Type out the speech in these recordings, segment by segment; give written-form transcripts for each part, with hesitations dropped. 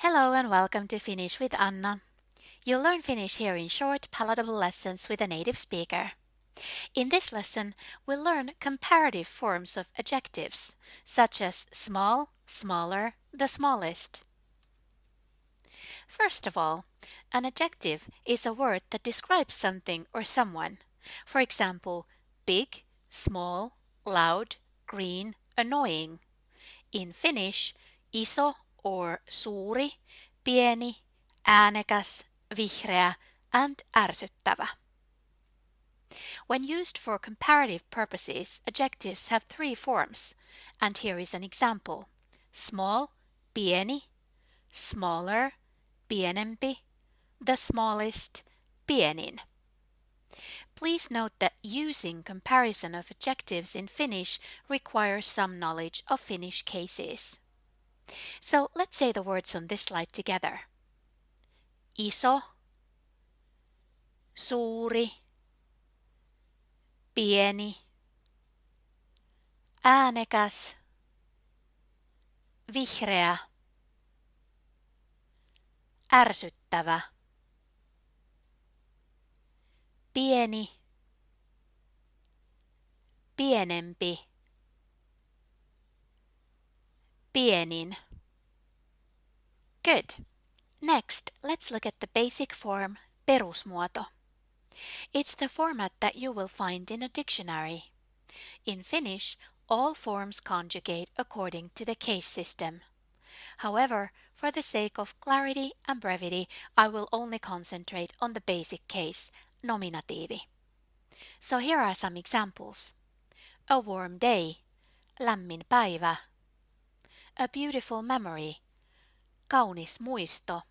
Hello and welcome to Finnish with Anna. You'll learn Finnish here in short, palatable lessons with a native speaker. In this lesson, we'll learn comparative forms of adjectives, such as small, smaller, the smallest. First of all, an adjective is a word that describes something or someone. For example, big, small, loud, green, annoying. In Finnish, iso or suuri, pieni, äänekäs, vihreä, and ärsyttävä. When used for comparative purposes, adjectives have three forms, and here is an example. Small, pieni, smaller, pienempi, the smallest, pienin. Please note that using comparison of adjectives in Finnish requires some knowledge of Finnish cases. So let's say the words on this slide together. Iso, suuri, pieni, äänekäs, vihreä, ärsyttävä, pieni, pienempi, pienin. Good. Next, let's look at the basic form, perusmuoto. It's the format that you will find in a dictionary. In Finnish, all forms conjugate according to the case system. However, for the sake of clarity and brevity, I will only concentrate on the basic case, nominatiivi. So here are some examples. A warm day, lämmin päivä. A beautiful memory, kaunis muisto.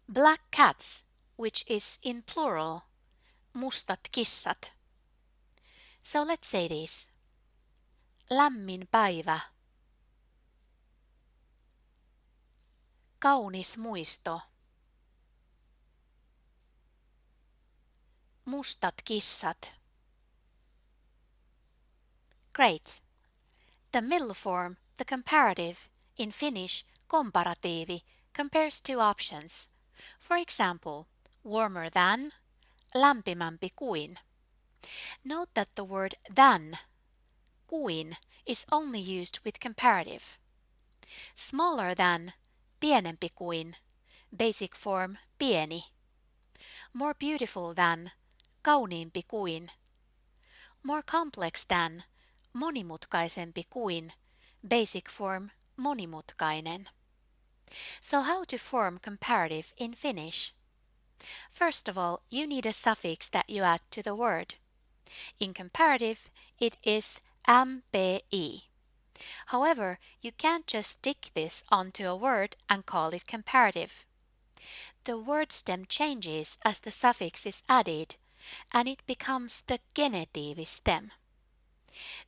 Black cats, which is in plural, mustat kissat. So let's say this. Lämmin päivä. Kaunis muisto. Mustat kissat. Great. The middle form, the comparative, in Finnish, komparatiivi, compares two options. For example, warmer than, lämpimämpi kuin. Note that the word than, kuin, is only used with comparative. Smaller than, pienempi kuin, basic form pieni. More beautiful than, kauniimpi kuin. More complex than, monimutkaisempi kuin, basic form monimutkainen. So how to form comparative in Finnish? First of all, you need a suffix that you add to the word. In comparative, it is mpi. However, you can't just stick this onto a word and call it comparative. The word stem changes as the suffix is added, and it becomes the genitiivi stem.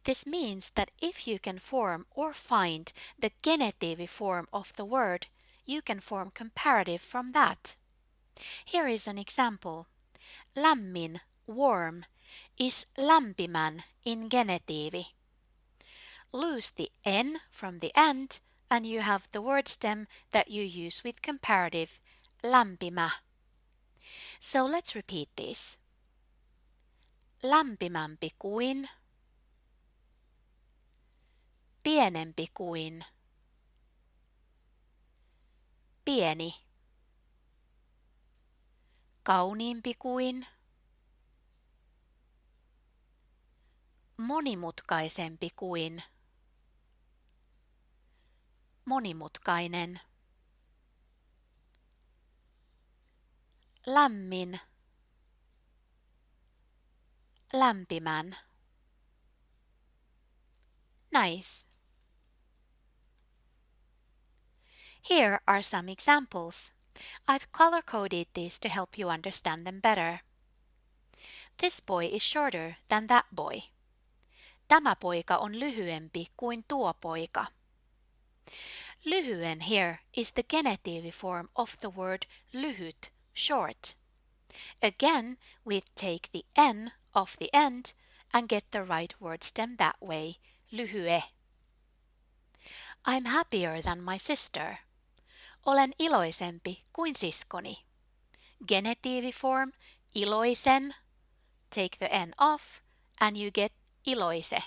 This means that if you can form or find the genitiivi form of the word, you can form comparative from that. Here is an example. Lämmin, warm, is lämpimän in genitiivi. Lose the n from the end and you have the word stem that you use with comparative, lämpimä. So let's repeat this. Lämpimämpi kuin, pienempi kuin, pieni. Kauniimpi kuin, monimutkaisempi kuin, monimutkainen. Lämmin, lämpimän. Nice. Here are some examples. I've color-coded these to help you understand them better. This boy is shorter than that boy. Tämä poika on lyhyempi kuin tuo poika. Lyhyen here is the genitiivi form of the word lyhyt, short. Again, we take the n off the end and get the right word stem that way, lyhye. I'm happier than my sister. Olen iloisempi kuin siskoni. Genitiivi form, iloisen. Take the N off and you get iloise.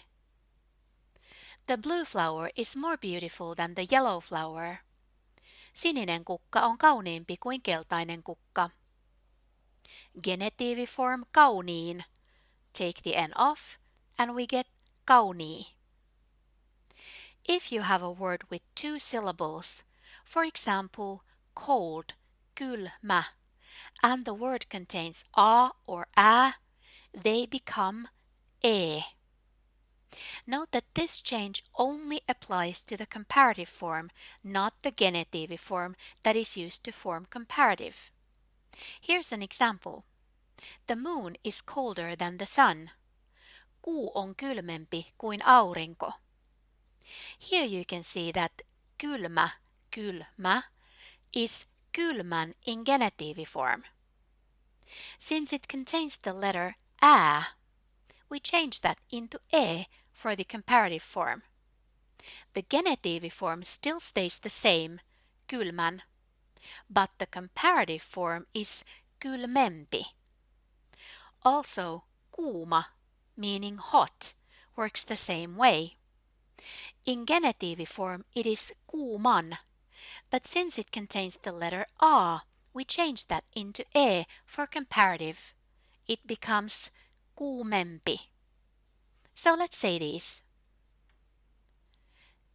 The blue flower is more beautiful than the yellow flower. Sininen kukka on kauniimpi kuin keltainen kukka. Genitiivi form kauniin. Take the N off and we get kaunii. If you have a word with two syllables, for example, cold, kylmä, and the word contains a or ä, they become e. Note that this change only applies to the comparative form, not the genitiivi form that is used to form comparative. Here's an example. The moon is colder than the sun. Kuu on kylmempi kuin aurinko. Here you can see that kylmä, kylmä, is kylmän in genitiivi form. Since it contains the letter ä, we change that into e for the comparative form. The genitiivi form still stays the same, kylmän, but the comparative form is kylmempi. Also, kuuma, meaning hot, works the same way. In genitiivi form it is kuuman, but since it contains the letter a, we change that into e for comparative. It becomes kuumempi. So let's say these.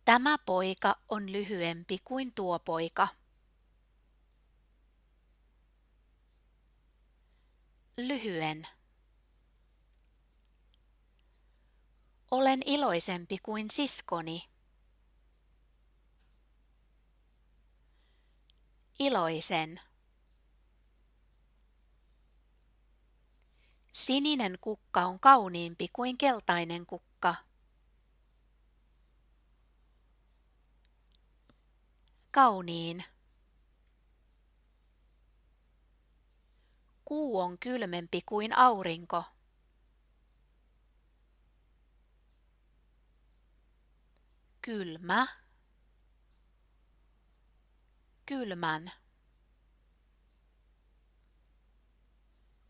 Tämä poika on lyhyempi kuin tuo poika. Lyhyen. Olen iloisempi kuin siskoni. Iloisen. Sininen kukka on kauniimpi kuin keltainen kukka. Kauniin. Kuu on kylmempi kuin aurinko. Kylmä. Kylmän.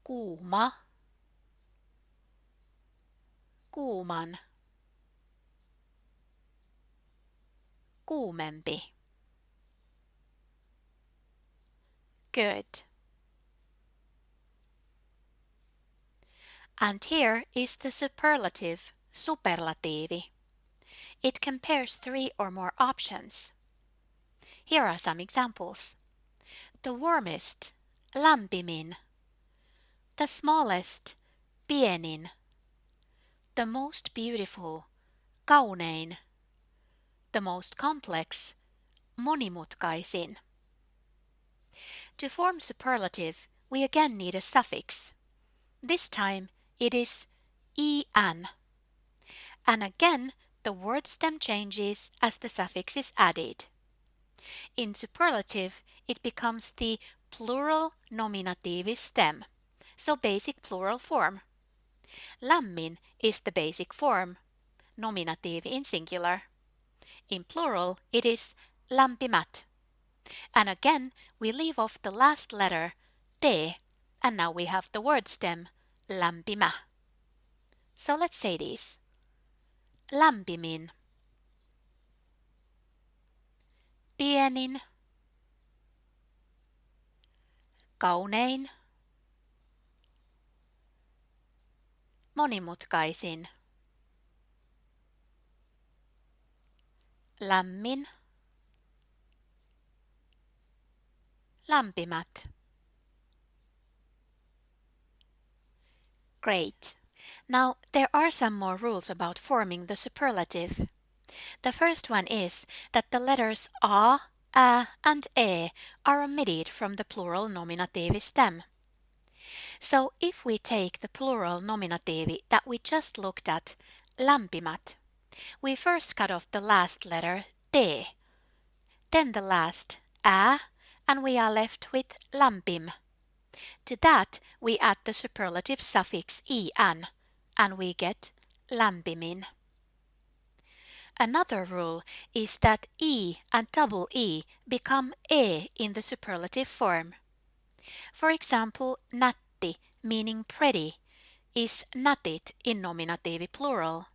Kuuma. Kuuman. Kuumempi. Good. And here is the superlative, superlatiivi. It compares three or more options. Here are some examples. The warmest, lämpimin. The smallest, pienin. The most beautiful, kaunein. The most complex, monimutkaisin. To form superlative, we again need a suffix. This time it is en. And again, the word stem changes as the suffix is added. In superlative, it becomes the plural nominatiivi stem, so basic plural form. Lämmin is the basic form, nominatiivi in singular. In plural, it is lämpimät. And again, we leave off the last letter, t, and now we have the word stem, lämpimä. So let's say these. Lämpimin. Pienin. Kaunein. Monimutkaisin. Lämmin. Lämpimät. Great. Now, there are some more rules about forming the superlative. The first one is that the letters a, ä, and e are omitted from the plural nominatiivi stem. So if we take the plural nominatiivi that we just looked at, lämpimät, we first cut off the last letter t, then the last ä, and we are left with lämpim. To that we add the superlative suffix en, and we get lämpimin. Another rule is that E and double E become E in the superlative form. For example, nätti, meaning pretty, is nätit in nominatiivi plural.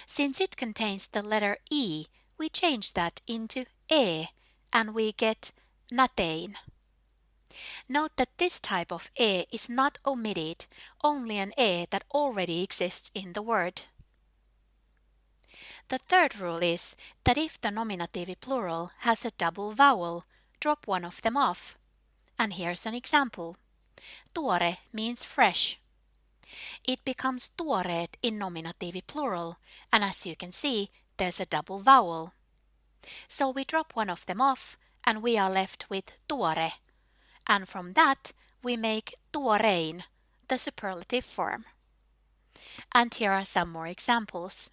Since it contains the letter E, we change that into E and we get nätein. Note that this type of E is not omitted, only an E that already exists in the word. The third rule is that if the nominatiivi plural has a double vowel, drop one of them off. And here's an example. Tuore means fresh. It becomes tuoreet in nominatiivi plural, and as you can see, there's a double vowel. So we drop one of them off, and we are left with tuore. And from that, we make tuorein, the superlative form. And here are some more examples.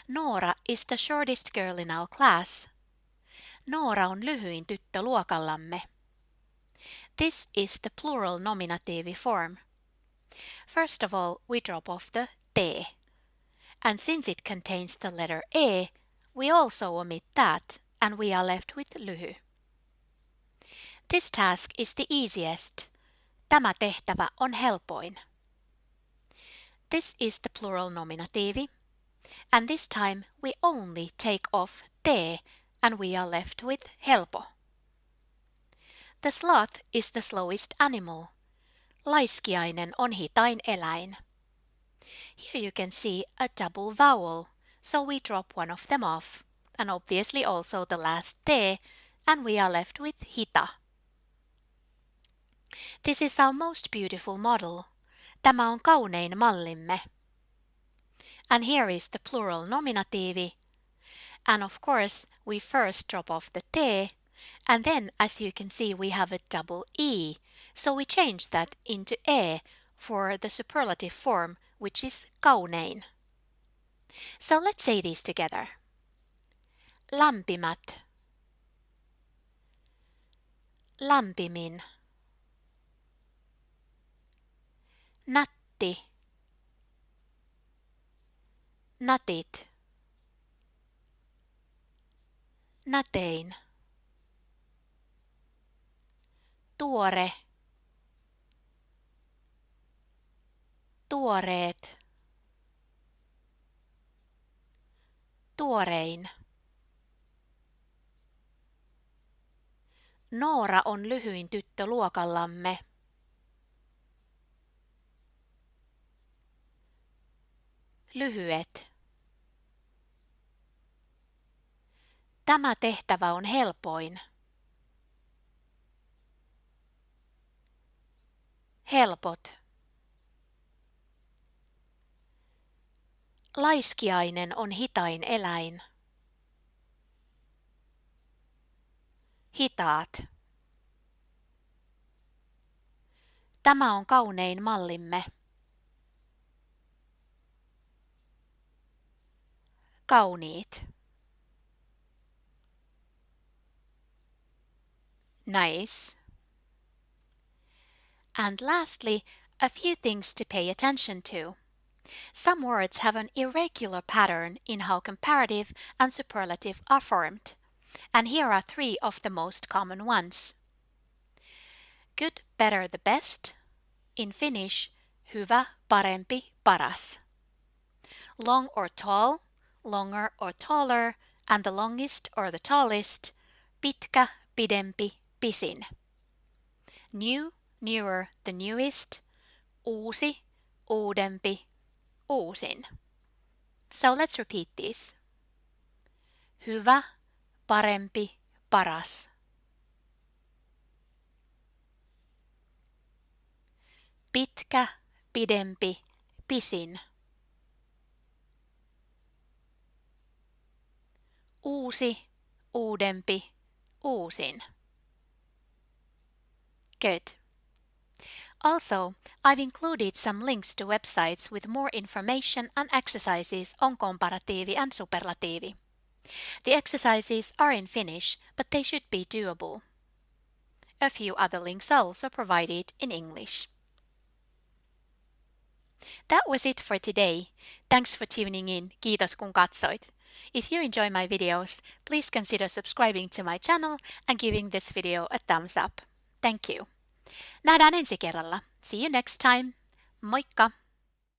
Noora is the shortest girl in our class. Noora on lyhyin tyttö luokallamme. This is the plural nominatiivi form. First of all, we drop off the te. And since it contains the letter e, we also omit that, and we are left with lyhy. This task is the easiest. Tämä tehtävä on helpoin. This is the plural nominatiivi, and this time we only take off te, and we are left with helpo. The sloth is the slowest animal. Laiskiainen on hitain eläin. Here you can see a double vowel, so we drop one of them off, and obviously also the last te, and we are left with hita. This is our most beautiful model. Tämä on kaunein mallimme. And here is the plural nominatiivi. And of course, we first drop off the te, and then as you can see we have a double e, so we change that into e for the superlative form, which is kaunein. So let's say these together. Lämpimät. Lämpimin. Nätti. Nätit. Nätein. Tuore. Tuoreet. Tuorein. Noora on lyhyin tyttö luokallamme. Lyhyet. Tämä tehtävä on helpoin. Helpot. Laiskiainen on hitain eläin. Hitaat. Tämä on kaunein mallimme. Kauniit. Nice. And lastly, a few things to pay attention to. Some words have an irregular pattern in how comparative and superlative are formed. And here are three of the most common ones. Good, better, the best. In Finnish, hyvä, parempi, paras. Long or tall, longer or taller, and the longest or the tallest, pitkä, pidempi, pisin. New, newer, the newest, uusi, uudempi, uusin. So let's repeat these. Hyvä, parempi, paras. Pitkä, pidempi, pisin. Uusi, uudempi, uusin. Good. Also, I've included some links to websites with more information and exercises on comparatiivi and superlatiivi. The exercises are in Finnish, but they should be doable. A few other links are also provided in English. That was it for today. Thanks for tuning in. Kiitos kun katsoit. If you enjoy my videos, please consider subscribing to my channel and giving this video a thumbs up. Thank you. Nähdään ensi kerralla. See you next time. Moikka!